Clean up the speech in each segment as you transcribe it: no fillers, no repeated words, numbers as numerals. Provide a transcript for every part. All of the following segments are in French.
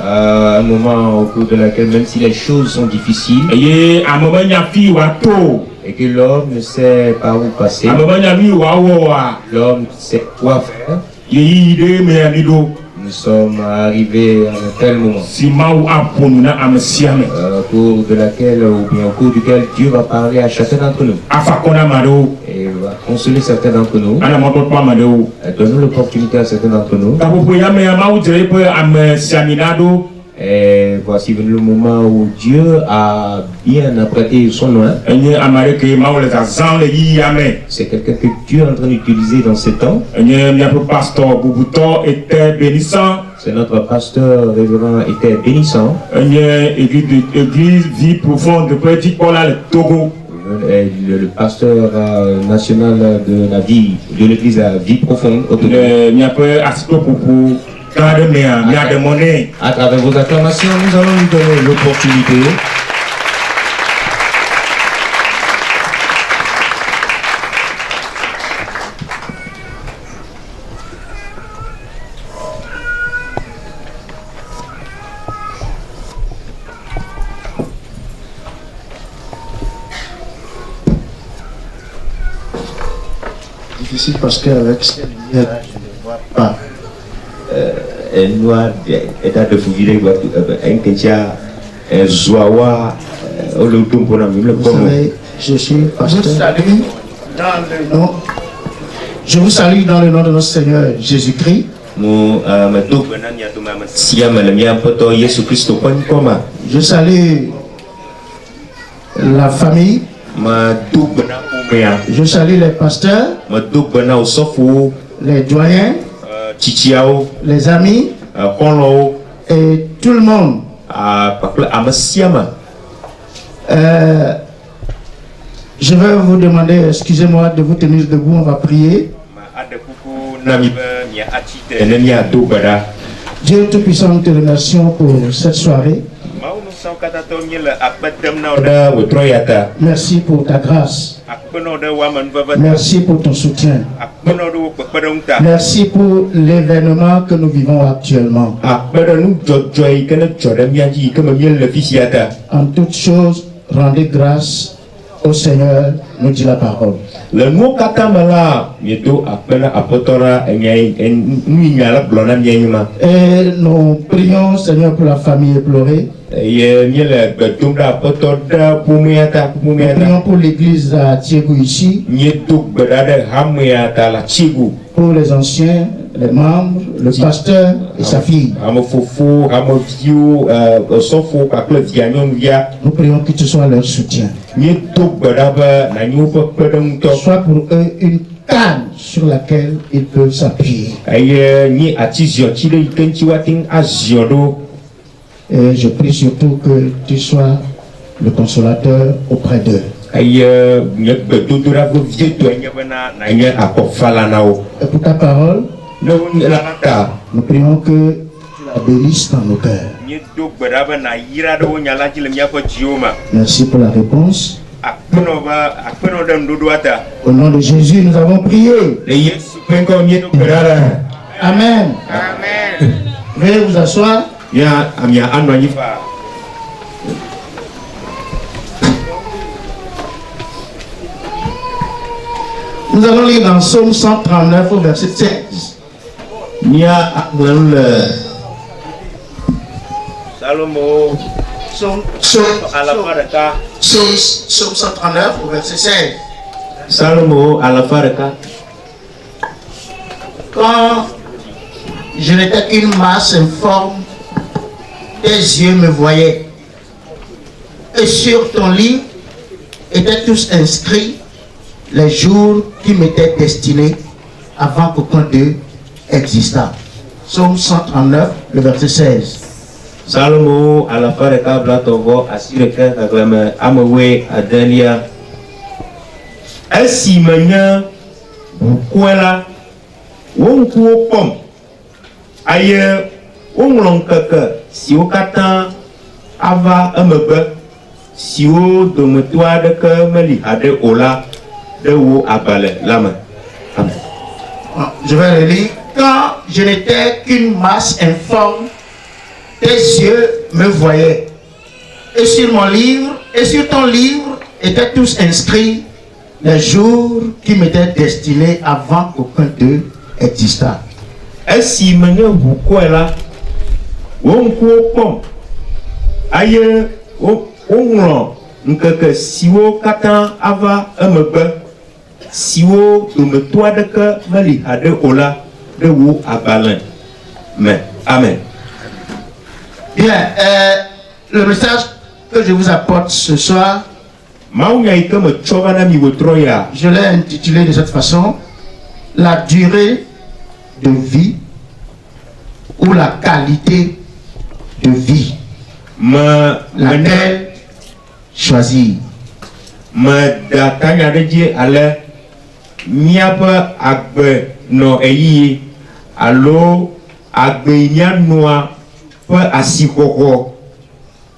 un moment au cours de laquelle, même si les choses sont difficiles, et et que l'homme ne sait par où passer, l'homme sait quoi faire, nous sommes arrivés à un tel moment, au cours de laquelle, ou bien au cours duquel Dieu va parler à chacun d'entre nous et va consoler certains d'entre nous, donner l'opportunité à certains d'entre nous. Et voici venu le moment où Dieu a bien apprêté son nom. C'est quelqu'un que Dieu est en train d'utiliser dans ce temps. C'est notre pasteur révérend était bénissant. Église vie profonde de Petit Paul le Togo. Le pasteur national de la vie de l'église à vie profonde au Togo. À travers vos acclamations, nous allons lui donner l'opportunité. Difficile parce qu'avec cette lumière, je ne vois pas. Noir état de fouiller un ketia zoawa le pour la Vous savez, je suis pasteur. Je vous salue dans le nom de notre Seigneur Jésus-Christ. Je salue la famille. Je salue les pasteurs, les doyens, les amis et tout le monde. Je vais vous demander, excusez-moi, de vous tenir debout, on va prier. Dieu Tout-Puissant, nous te remercions pour cette soirée. Merci pour ta grâce. Merci pour ton soutien. Merci pour l'événement que nous vivons actuellement. En toutes choses, rendez grâce au Seigneur, nous dit la parole. Et nous prions, Seigneur, pour la famille éplorée. Nous prions pour l'église à Tiégou ici. Pour les anciens, les membres, le pasteur et sa fille. Nous prions que tu sois leur soutien. Sois pour eux une canne sur laquelle ils peuvent s'appuyer. Et je prie surtout que tu sois le consolateur auprès d'eux. Et pour ta parole, nous prions que tu la bénisses dans nos cœurs. Merci pour la réponse. Au nom de Jésus, nous avons prié. Amen. Veuillez vous asseoir. Nous allons lire dans Psaume 139 au verset 16. Psaume 139 au verset 16. Quand je n'étais qu'une masse informe, tes yeux me voyaient. Et sur ton livre étaient tous inscrits les jours qui m'étaient destinés avant qu'aucun d'eux existât. Psaume 139, le verset 16. Salmo à la fin de Kabla Togo, assure que la Amawe Adelia. Ainsi, maintenant, Bukwela, Wonku Pom, ailleurs, Wonglonka, si au Katan, Ava Amebe, si au Dometoire de Kameli, Ade Ola, de Wo Abale, Lama. Amen. Je vais le lire. Quand je n'étais qu'une masse informe, tes yeux me voyaient. Et sur mon livre, et sur ton livre, étaient tous inscrits les jours qui m'étaient destinés avant qu'aucun d'eux existât. Esi menye wukɔ la, wo ŋkuwo kpɔm, aye woŋlɔ ŋkeke siwo katã ava emegbe, siwo dometɔ aɖeke meli haɖe o la ɖe wo agbalẽ me. Amen. Bien, le message que je vous apporte ce soir, Mawunya yi ke metsɔ va na mi wòtrɔ ya, je l'ai intitulé de cette façon: la durée de vie ou la qualité de vie. Laquelle choisir? Me da tanya ɖe dzi ale míaƒe agbe nɔ eye alo agbe yi míanɔa ƒe asixɔxɔ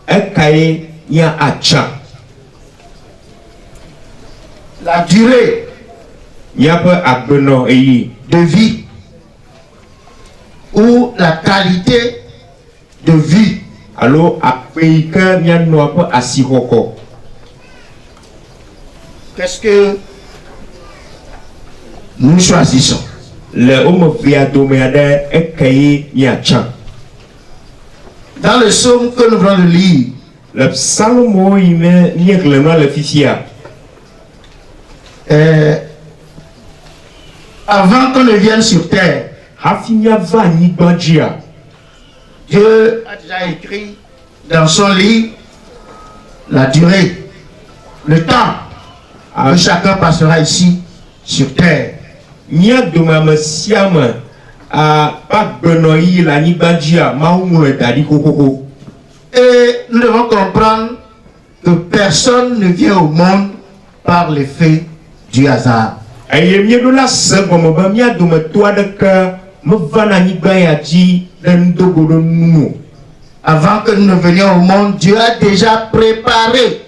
ekae mía atsa. La durée Míaƒe agbe nɔ eye de vie ou la qualité de vie. alo agbe yi ke míanɔa ƒe asixɔxɔ. Qu'est-ce que nous choisissons? Le womevea dome aɖe ekae míatsa. Dans le psaume que nous venons de lire, Le psalmo yi me míexlẽ nua le fifia, avant qu'on ne vienne sur terre, hafi míava anyigba dzia, Dieu a déjà écrit dans son livre la durée, le temps que chacun passera ici sur terre. mía dome ame sia ame ƒe agbenɔ yi le anyigba dzia, Mawu ŋlɔe da ɖi xoxoxo. Et nous devons comprendre que personne ne vient au monde par l'effet du hasard. Eye míeɖo la se gɔme be mía dometɔ aɖeke meva na anyigba ya dzi ɖe ŋdogoɖo nu o. Avant que nous ne venions au monde, Dieu a déjà préparé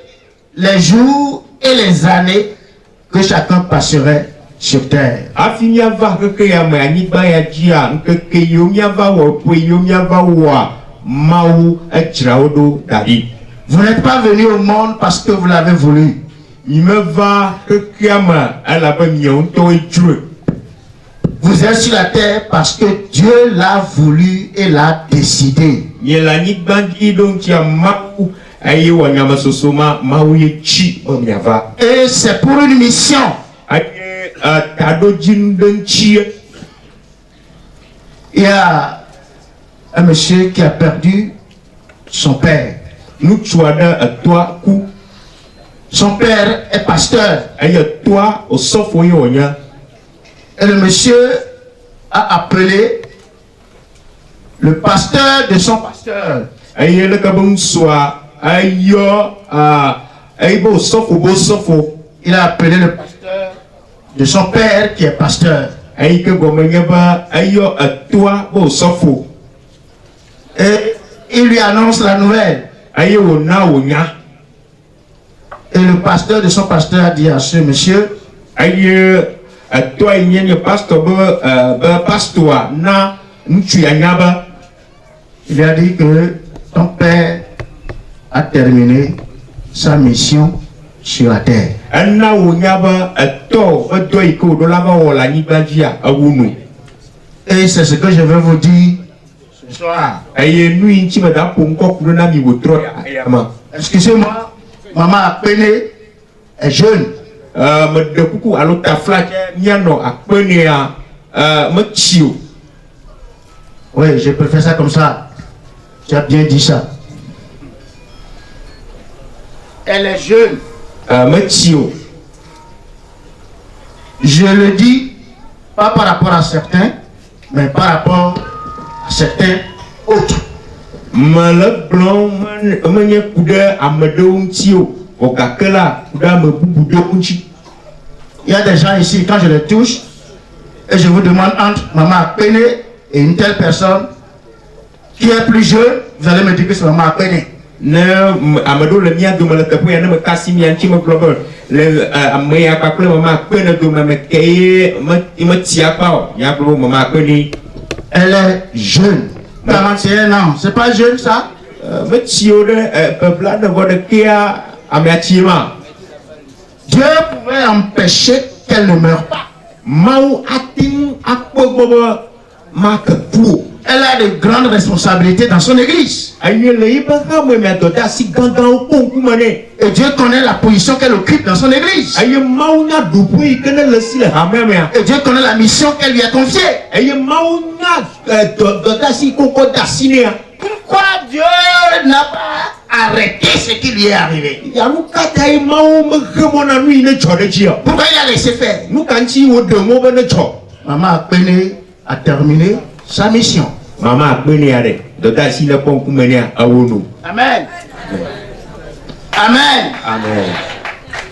les jours et les années que chacun passerait sur terre. Hafi míava keke ya me anyigba ya dzia, ŋkeke yiwo míava wɔ, ƒe yiwo míava wɔa, Mawu edzra wo ɖo da ɖi. Vous n'êtes pas venu au monde parce que vous l'avez voulu. Mimeva kekea me elabe miawo ŋutɔwoe dzroe. Vous êtes sur la terre parce que Dieu l'a voulu et l'a décidé. Nye le anyigba dzi ɖo ŋutia Mawu eye wɔ nyamesoso ma Mawu ye tsi be miava. Et c'est pour une mission. Eye taɖodzi nu ɖe ŋutie. Il y a un monsieur qui a perdu son père. Ŋutsu aɖe etɔa ku. Son père est pasteur. Eye tɔa osɔfo ye wònye. Et le monsieur a appelé le pasteur de son pasteur. Eye leke be ŋutsua eyɔ eye be osɔfo be osɔfo. Il a appelé le pasteur de son père qui est pasteur. Eye ke gɔme nye be eyɔ etɔa be osɔfo. Et il lui annonce la nouvelle. Eye wòna wònya. Et le pasteur de son pasteur a dit à ce monsieur: Eye etɔa yi nye pasteur be pasteur na ŋutsu ya nya be. Il lui a dit que ton père a terminé sa mission sur la terre. Ena wònya be etɔ ƒe dɔ yi ke wòɖo la va wɔ le anyigba dzia ewu nu. Et c'est ce que je vais vous dire ce soir. Eye nu yi ŋuti me da ƒo ŋkɔ ku ɖo na mi wòtrɔ ya me. Excusez-moi, maman Akpene est jeune. Meɖe kuku alo tafla tse míanɔ Akpenea metsi o. Oui, je préfère ça comme ça. Tu as bien dit ça. Elle est jeune. Metsi o. Je le dis pas par rapport à certains, mais par rapport à certains autres. Mele gblɔm menye ku ɖe ame ɖewo ŋuti o, o gake la ku ɖe ame bubu ɖewo ŋuti. Il y a des gens ici, quand je les touche, et je vous demande entre maman Akpene et une telle personne qui est plus jeune, vous allez me dire que c'est maman Akpene. Ne ame ɖewo le mía dome le teƒe ya ne me kasi mia ŋuti megblɔ be le ame ya kpakple mama Akpene dome me keye metsi akpa o, mía gblɔ be mama Akpene. Elle est jeune. 41 ans, c'est pas jeune ça? Dieu pouvait empêcher qu'elle ne meure pas. Elle a de grandes responsabilités dans son église. Et Dieu connaît la position qu'elle occupe dans son église. Et Dieu connaît la mission qu'elle lui a confiée. Pourquoi Dieu n'a pas arrêté ce qui lui est arrivé? Pourquoi il a laissé faire? Maman a terminé sa mission. Maman Amen. Amen. Amen.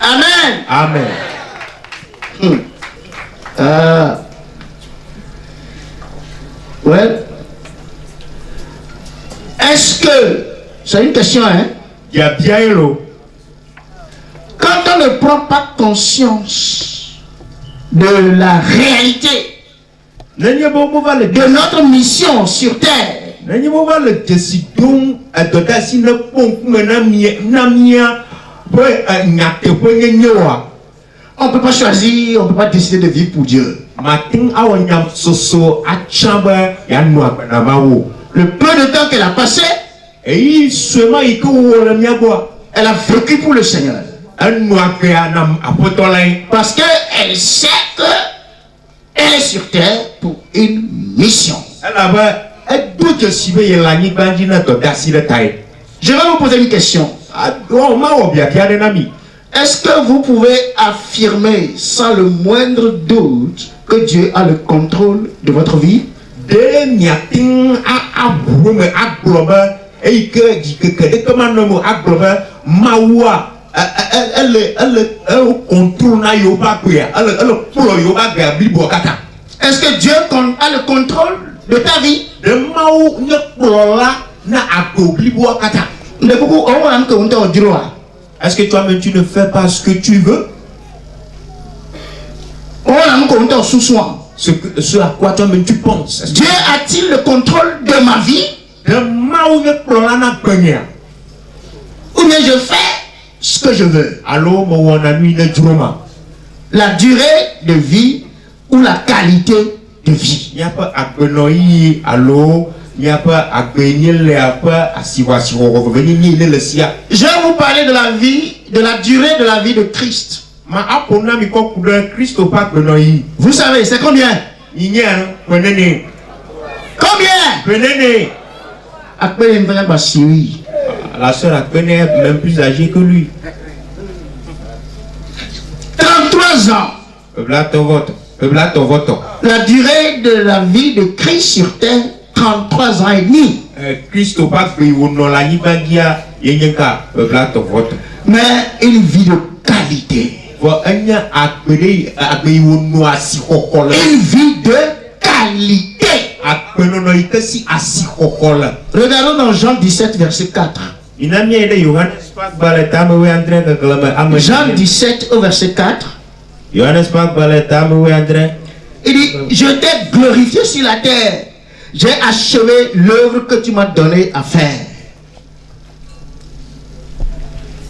Amen. Amen. Amen. Ouais. Est-ce que, c'est une question, hein? Quand on ne prend pas conscience de la réalité de notre mission sur terre, on ne peut pas choisir, on ne peut pas décider de vivre pour Dieu. Le peu de temps qu'elle a passé, elle a vécu pour le Seigneur. Parce qu'elle sait qu'elle est sur terre pour une mission. Je vais vous poser une question. Est-ce que vous pouvez affirmer sans le moindre doute que Dieu a le contrôle de votre vie? Est-ce que Dieu a le contrôle de ta vie? Est-ce que toi-même tu ne fais pas ce que tu veux? Ce à quoi toi-même tu penses? Dieu a-t-il le contrôle de ma vie? Ou bien je fais ce que je veux? La durée de vie ou la qualité de vie? Je vais vous parler de la vie, de la durée de la vie de Christ. Vous savez, c'est combien? Combien? La sœur Akbene est même plus âgée que lui. 33 ans. La durée de la vie de Christ sur terre, 33 ans et demi. Mais une vie de qualité. Une vie de qualité. Regardons dans Jean 17, verset 4. Jean 17 au verset 4. Il dit, je t'ai glorifié sur la terre. J'ai achevé l'œuvre que tu m'as donné à faire.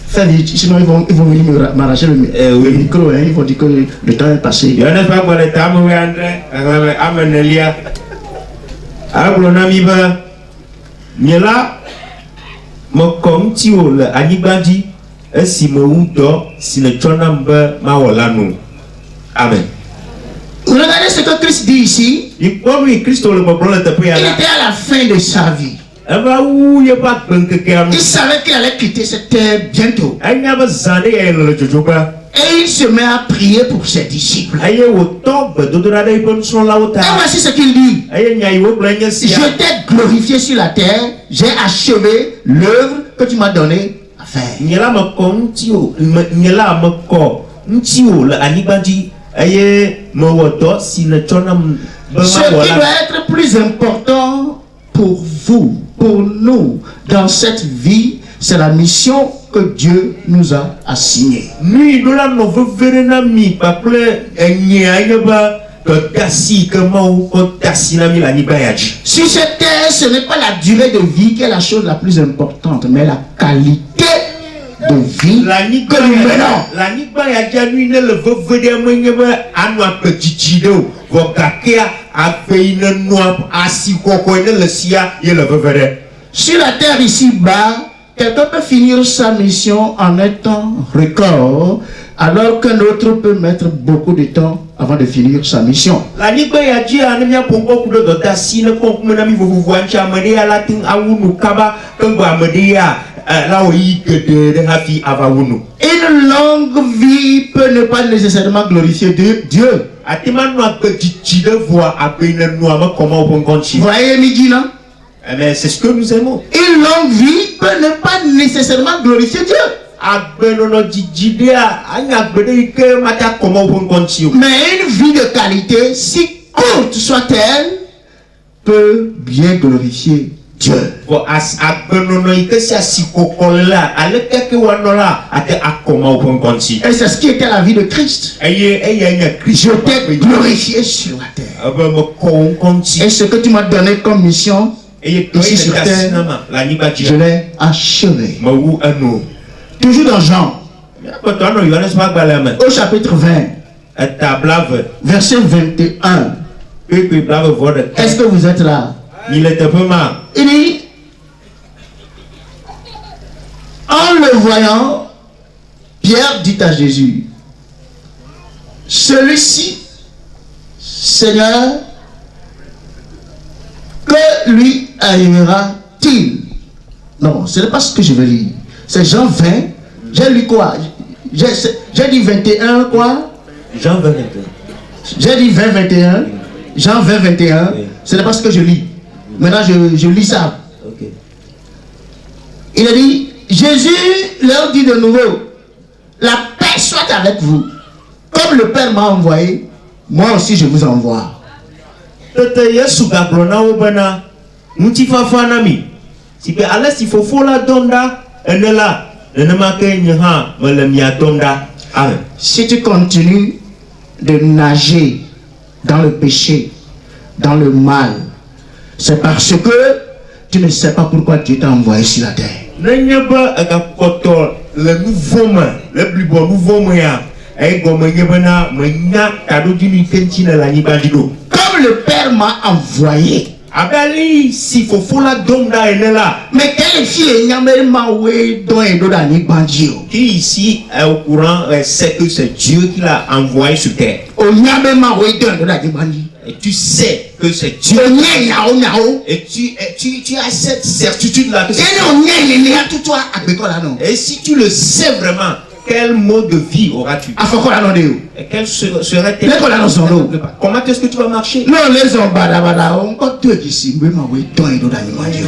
Fais vite, sinon ils vont venir m'arracher le micro, hein, ils vont dire que le temps est passé. Amen. Regardez ce que Christ dit ici. Il était à la fin de sa vie. Il savait qu'il allait quitter cette terre bientôt. Et il se met à prier pour ses disciples. Et voici ce qu'il dit. Je t'ai glorifié sur la terre. J'ai achevé l'œuvre que tu m'as donné à faire. Ce qui doit être plus important pour vous, pour nous, dans cette vie, c'est la mission que Dieu nous a assignée. Sur cette terre, ce n'est pas la durée de vie qui est la chose la plus importante, mais la qualité de vie que nous menons. Sur la terre ici-bas, quelqu'un peut finir sa mission en un temps record, alors qu'un autre peut mettre beaucoup de temps avant de finir sa mission. Une longue vie peut ne pas nécessairement glorifier Dieu. Voyez midi, non? Mais c'est ce que nous aimons. Une longue vie peut ne pas nécessairement glorifier Dieu. Mais une vie de qualité, si courte soit-elle, peut bien glorifier Dieu. Et c'est ce qui était la vie de Christ. J'étais glorifié sur la terre. Et ce que tu m'as donné comme mission ici sur terre, je l'ai achevé. Toujours dans Jean, au chapitre 20, verset 21. Est-ce que vous êtes là? Il dit, en le voyant, Pierre dit à Jésus, celui-ci, Seigneur, que lui arrivera-t-il? Non, ce n'est pas ce que je veux lire. C'est Jean 20. J'ai lu quoi? J'ai dit 21 quoi? Jean 21. J'ai dit 20, 21. Jean 20, 21. Oui. Ce n'est pas ce que je lis. Maintenant, je lis ça. Okay. Il a dit, Jésus leur dit de nouveau, la paix soit avec vous. Comme le Père m'a envoyé, moi aussi je vous envoie. Si tu continues de nager dans le péché, dans le mal, c'est parce que tu ne sais pas pourquoi Dieu t'a envoyé sur la terre. Comme le Père m'a envoyé. Mais quelle fille qui ici est au courant sait que c'est Dieu qui l'a envoyé sur terre. Et tu sais que c'est Dieu. Et tu as cette certitude là. Et si tu le sais vraiment, quel mode de vie auras-tu? Et quel serait tes... Comment est-ce que tu vas marcher?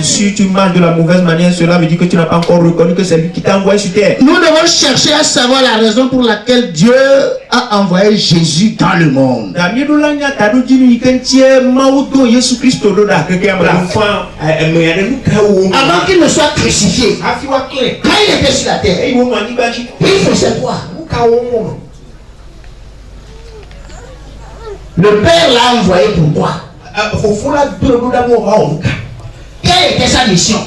Si tu marches de la mauvaise manière, cela veut dire que tu n'as pas encore reconnu que c'est lui qui t'a envoyé sur terre. Nous devons chercher à savoir la raison pour laquelle Dieu a envoyé Jésus dans le monde. Avant qu'il ne soit crucifié, quand il était sur la terre, il faisait quoi? Le Père l'a envoyé pourquoi? Quelle était sa mission?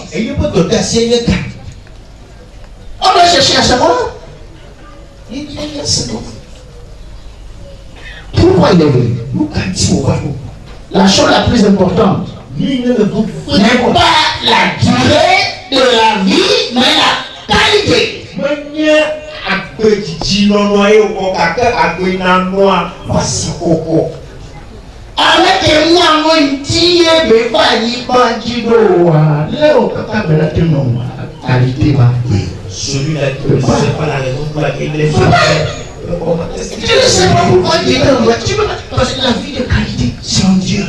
On doit chercher à savoir. Pourquoi il est venu? La chose la plus importante n'est pas la durée de la vie, mais la qualité. Celui-là qui ne sait pas la raison pour laquelle il est fait. Tu ne sais pas pourquoi il est envoyé. Parce que la vie de qualité, c'est en Dieu.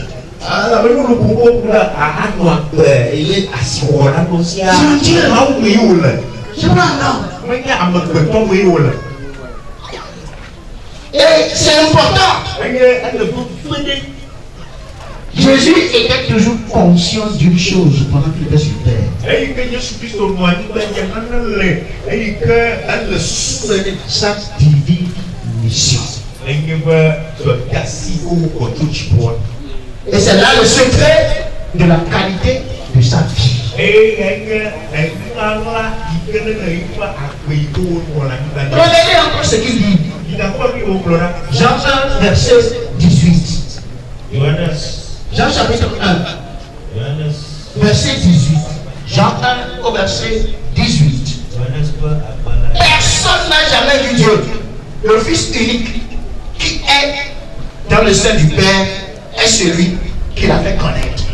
Il est assis. C'est en Dieu. Je et c'est important. Jésus était toujours conscient d'une chose pendant qu'il était sur terre. Sa divine mission. Et c'est là le secret de la qualité de sa vie. Regardez encore ce qu'il dit. Jean 1, verset 18. Jean chapitre 1, verset 18. Jean 1 au verset 18. Personne n'a jamais vu Dieu. Le Fils unique qui est dans le sein du Père est celui qui l'a fait connaître.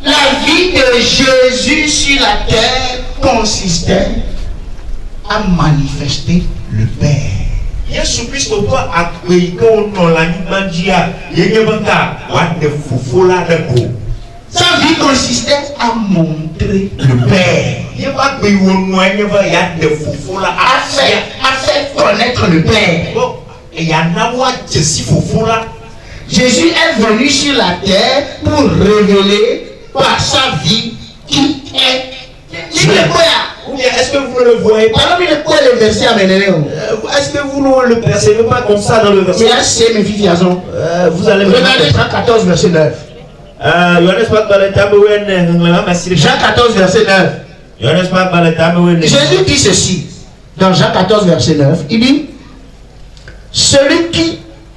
La vie de Jésus sur la terre consistait à manifester le Père. Sa vie consistait à montrer le Père. À faire connaître le Père. Jésus est venu sur la terre pour révéler par sa vie qui est. Est-ce que vous ne le voyez pas? Est-ce que vous ne le percevez pas comme ça dans le verset? Vous allez regarder Jean 14, verset 9. Jean 14, verset 9. Jésus dit ceci dans Jean 14, verset 9. Il dit,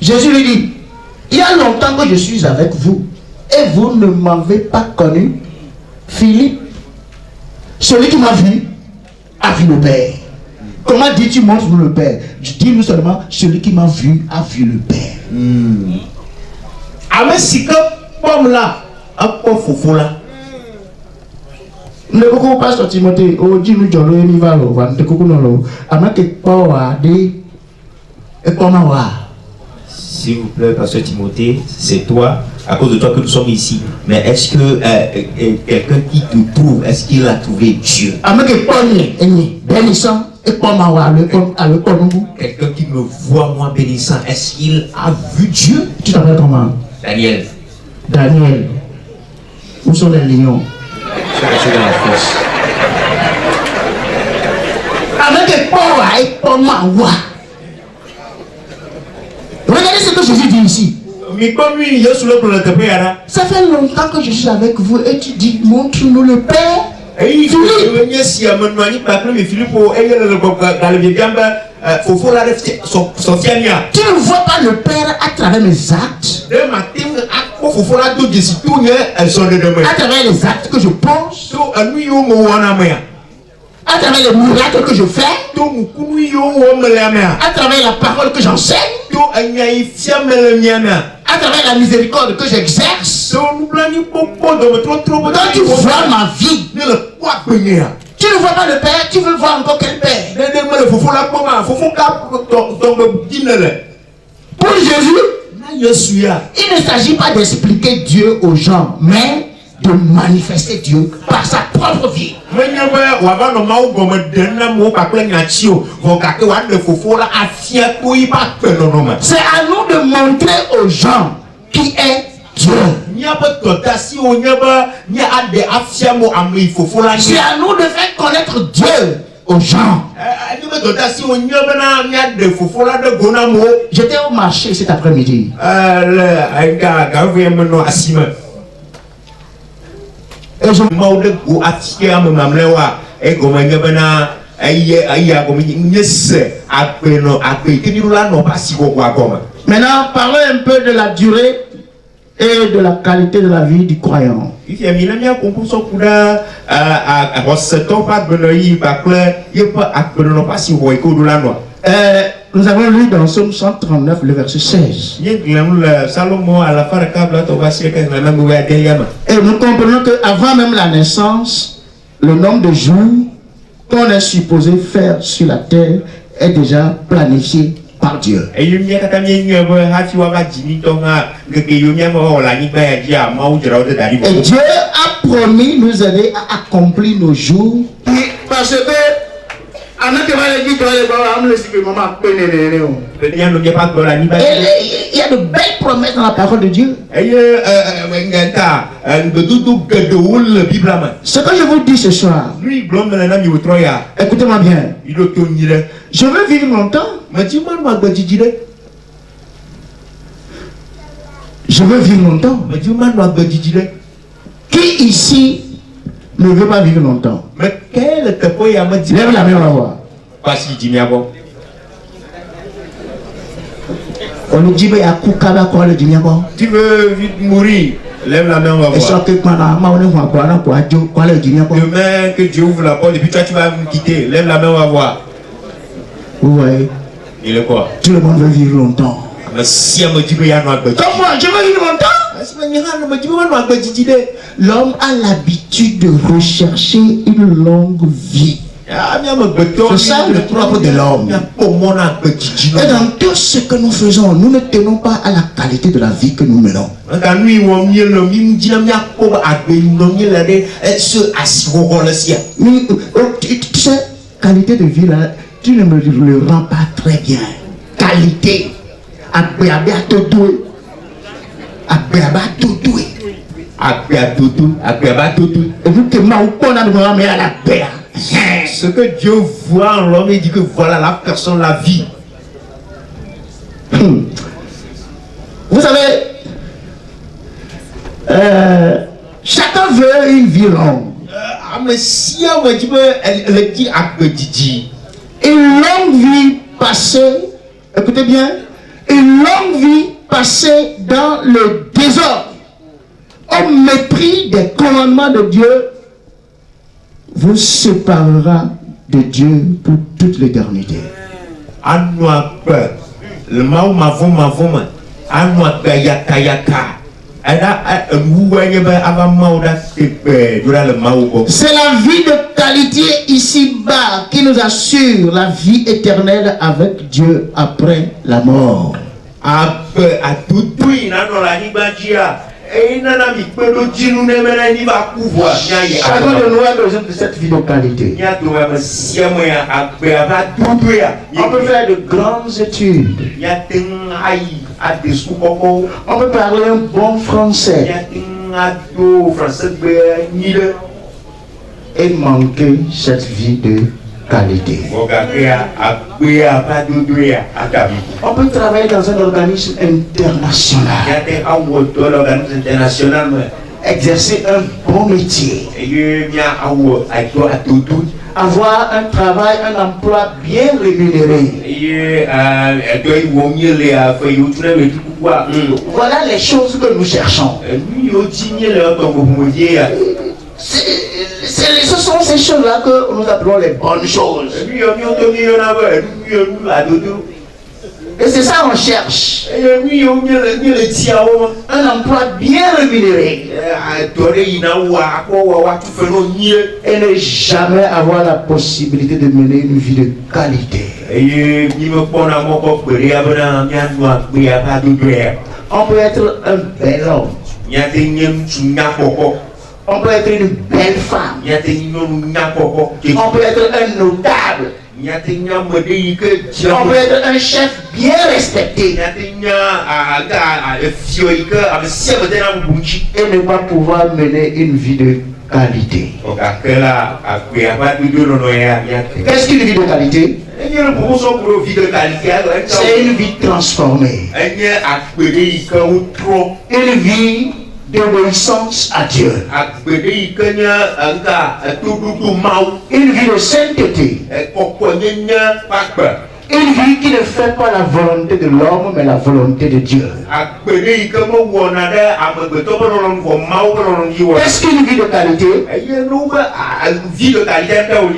Jésus lui dit, il y a longtemps que je suis avec vous et vous ne m'avez pas connu. Philippe, celui qui m'a vu a vu le Père. Comment dis-tu montre-nous le Père? Dis-nous seulement, celui qui m'a vu a vu le Père. Avec si que pomme là, un peu foufou là. Le coco pasteur Timothée, oh dis-nous Jolo et Nivalo, van te coco non lo. Avec que power de et comment voir. S'il vous plaît, pasteur Timothée, c'est toi, à cause de toi que nous sommes ici. Mais est-ce que quelqu'un qui te trouve, est-ce qu'il a trouvé Dieu? Quelqu'un qui me voit, moi, bénissant, est-ce qu'il a vu Dieu? Tu t'appelles comment? Daniel. Daniel. Où sont les lions? Ils sont restés dans la fosse. Regardez ce que Jésus dit ici. Ça fait longtemps que je suis avec vous et tu dis, montre-nous le Père. Tu ne vois pas le Père à travers mes actes, à travers les actes que je pose, à travers les miracles que je fais, à travers la parole que j'enseigne, à travers la miséricorde que j'exerce. Quand tu vois ma vie, tu ne vois pas le Père, tu veux voir encore quel Père? Pour Jésus, il ne s'agit pas d'expliquer Dieu aux gens, mais de manifester Dieu par sa propre vie. C'est à nous de montrer aux gens qui est Dieu. C'est à nous de faire connaître Dieu aux gens. J'étais au marché cet après-midi. Et je maintenant, parlons un peu de la durée et de la qualité de la vie du croyant. Nous avons lu dans Somme 139, le verset 16. Et nous comprenons qu'avant même la naissance, le nombre de jours qu'on est supposé faire sur la terre est déjà planifié par Dieu. Et Dieu a promis nous aider à accomplir nos jours. Parce que Il y a de belles promesses dans la parole de Dieu. Ce que je vous dis ce soir, écoutez-moi bien. Je veux vivre longtemps. Je veux vivre longtemps. Qui ici ne veut pas vivre longtemps? Lève la main, on va voir. On nous dit, Tu veux vite mourir? Lève la main, on va voir. Demain que Dieu ouvre la porte et puis toi tu vas me quitter. Lève la main, on va voir. Vous voyez? Il est quoi? Tout le monde veut vivre longtemps. Comme moi, je veux vivre longtemps. L'homme a l'habitude de rechercher une longue vie. C'est ça le propre de l'homme. Et dans tout ce que nous faisons, nous ne tenons pas à la qualité de la vie que nous menons. Tu sais, qualité de vie là, tu ne me le rends pas très bien. Qualité. Ce que Dieu voit en l'homme, il dit que voilà la personne, la vie. Vous savez, chacun veut une vie longue. Une longue vie passée, écoutez bien, une longue vie passée dans le désordre, au mépris des commandements de Dieu, vous séparera de Dieu pour toute l'éternité. C'est la vie de qualité ici-bas qui nous assure la vie éternelle avec Dieu après la mort. Chacun de nous a besoin de cette vie de qualité. On peut faire de grandes études. On peut parler un bon français et manquer cette vie de qualité. On peut travailler dans un organisme international, exercer un bon métier, avoir un travail, un emploi bien rémunéré. Voilà les choses que nous cherchons. Ce sont ces choses-là que nous appelons les bonnes choses. Et c'est ça qu'on cherche. Un emploi bien rémunéré. Et ne jamais avoir la possibilité de mener une vie de qualité. On peut être un bel homme. On peut être une belle femme. On peut être un notable. On peut être un chef bien respecté. Et ne pas pouvoir mener une vie de qualité. Qu'est-ce qu'une vie de qualité? C'est une vie transformée. Une vie d'obéissance à Dieu. Une vie de sainteté. Une vie qui ne fait pas la volonté de l'homme, mais la volonté de Dieu. Est-ce qu'une vie de qualité?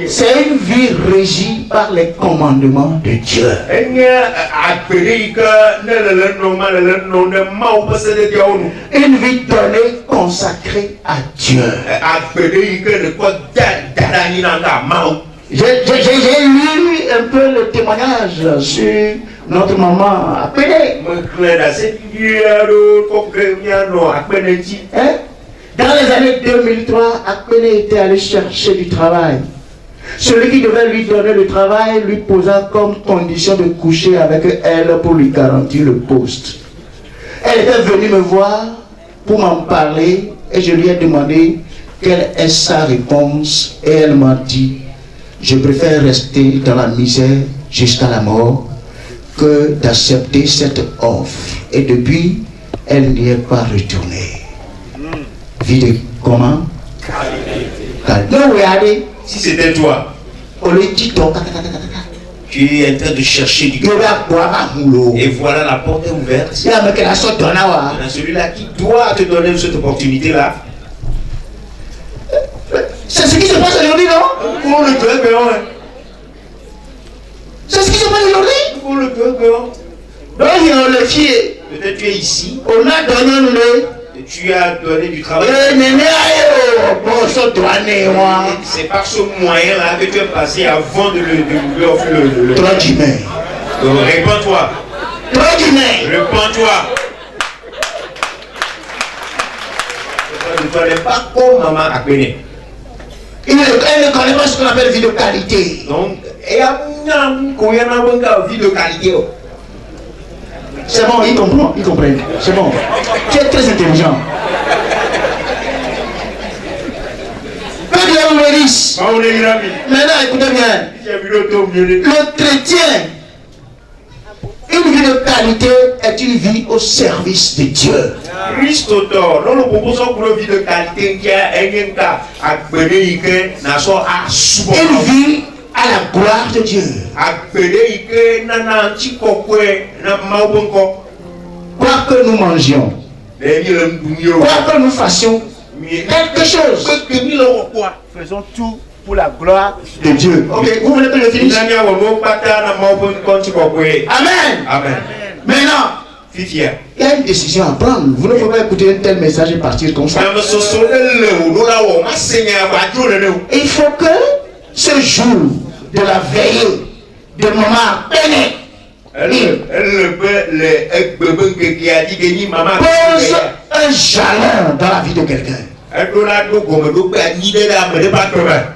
C'est une vie régie par les commandements de Dieu. Une vie donnée, consacrée à Dieu. J'ai lu un peu le témoignage sur notre maman Apene. Dans les années 2003, Apene était allé chercher du travail. Celui qui devait lui donner le travail lui posa comme condition de coucher avec elle pour lui garantir le poste. Elle était venue me voir pour m'en parler et je lui ai demandé quelle est sa réponse et elle m'a dit: je préfère rester dans la misère jusqu'à la mort que d'accepter cette offre. Et depuis, elle n'y est pas retournée. Vie de comment? Non, regardez. Si c'était toi, tu es en train de chercher du gars. Et voilà, la porte est ouverte. Celui-là qui doit te donner cette opportunité-là. C'est ce qui se passe aujourd'hui, non? Pour le cœur, c'est ce qui se passe aujourd'hui? pour le cœur. Donc, le fier. Peut-être tu es ici. On a donné le. Et tu as donné du travail. C'est par ce moyen-là que tu es passé avant de lui offrir le. Trop d'humains. Donc, réponds-toi. Trop d'humains. Réponds-toi. Tu n'es pas comme maman à Béné. Elle ne connaît pas ce qu'on appelle vie de qualité. Donc, il y a une vie de qualité. C'est bon, il comprend, il comprend. C'est bon. Tu es très intelligent. Que Dieu vous bénisse. Maintenant, écoutez bien. Le chrétien, une vie de qualité est une vie au service de Dieu. Une vie à la gloire de Dieu. Quoi que nous mangions, quoi que nous fassions, quelque chose, faisons tout pour la gloire de Dieu. Ok, vous voulez que je finisse? Amen. Amen. Maintenant, il y a une décision à prendre. Vous ne pouvez pas écouter un tel message et partir comme ça. Il faut que ce jour de la veillée de maman Béné pose un jalon dans la vie de quelqu'un.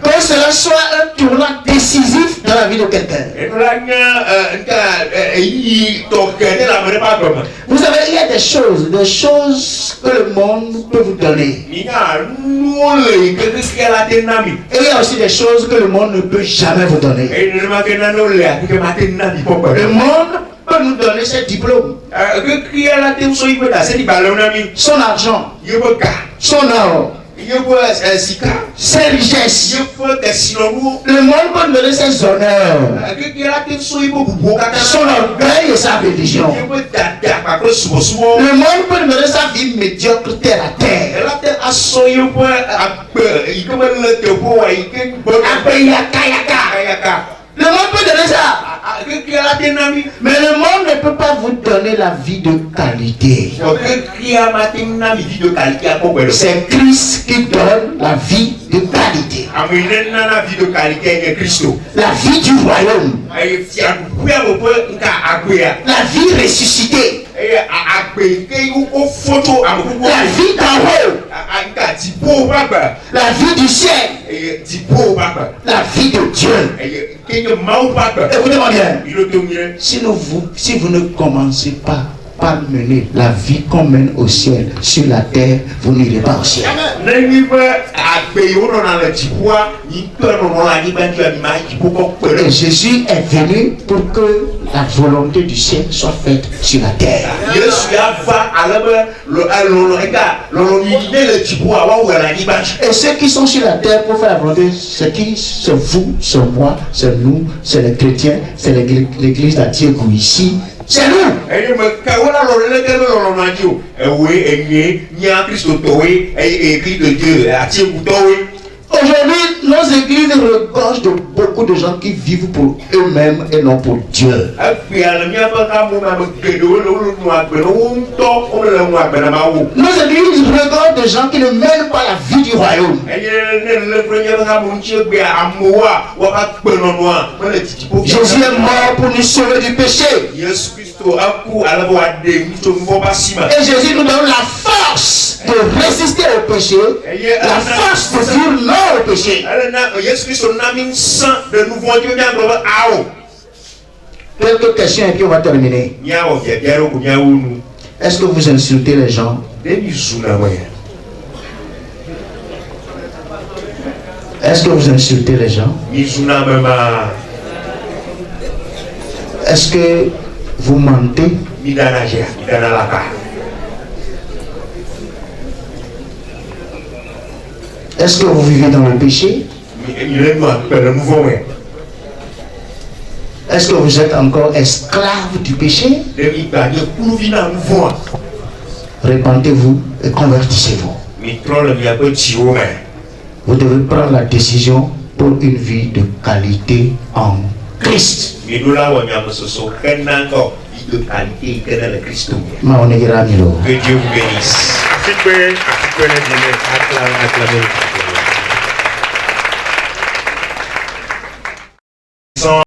Que cela soit un tournant décisif dans la vie de quelqu'un. Vous savez, il y a des choses que le monde peut vous donner. Et il y a aussi des choses que le monde ne peut jamais vous donner. Le monde peut nous donner ses diplômes, son argent, son or, ses richesses. Le monde peut nous donner ses honneurs, son orgueil et sa religion. Le monde peut nous donner sa vie médiocre terre à terre. Le monde peut donner ça. Mais le monde ne peut pas vous donner la vie de qualité. C'est Christ qui donne la vie de qualité. La vie du royaume. La vie ressuscitée. La vie d'en haut. La vie du ciel. La vie de Dieu. Écoutez-moi bien. Si vous ne commencez pas par mener la vie qu'on mène au ciel sur la terre, vous n'irez pas au ciel. Et Jésus est venu pour que la volonté du ciel soit faite sur la terre. Et ceux qui sont sur la terre pour faire la volonté, c'est qui? C'est vous, c'est moi, c'est nous, c'est les chrétiens, c'est l'église d'Atiégou ici. C'est nous. Aujourd'hui, nos églises regorgent de beaucoup de gens qui vivent pour eux-mêmes et non pour Dieu. Nos églises regorgent de gens qui ne mènent pas la vie du royaume. Jésus est mort pour nous sauver du péché. Et Jésus nous donne la force de résister au péché, la force de dire non mort au péché. Quelques questions et puis on va terminer. Est-ce que vous insultez les gens? Est-ce que vous insultez les gens? Est-ce que vous mentez? Est-ce que vous vivez dans le péché? Est-ce que vous êtes encore esclave du péché? Repentez-vous et convertissez-vous. Vous devez prendre la décision pour une vie de qualité en Christ. Que Dieu vous bénisse.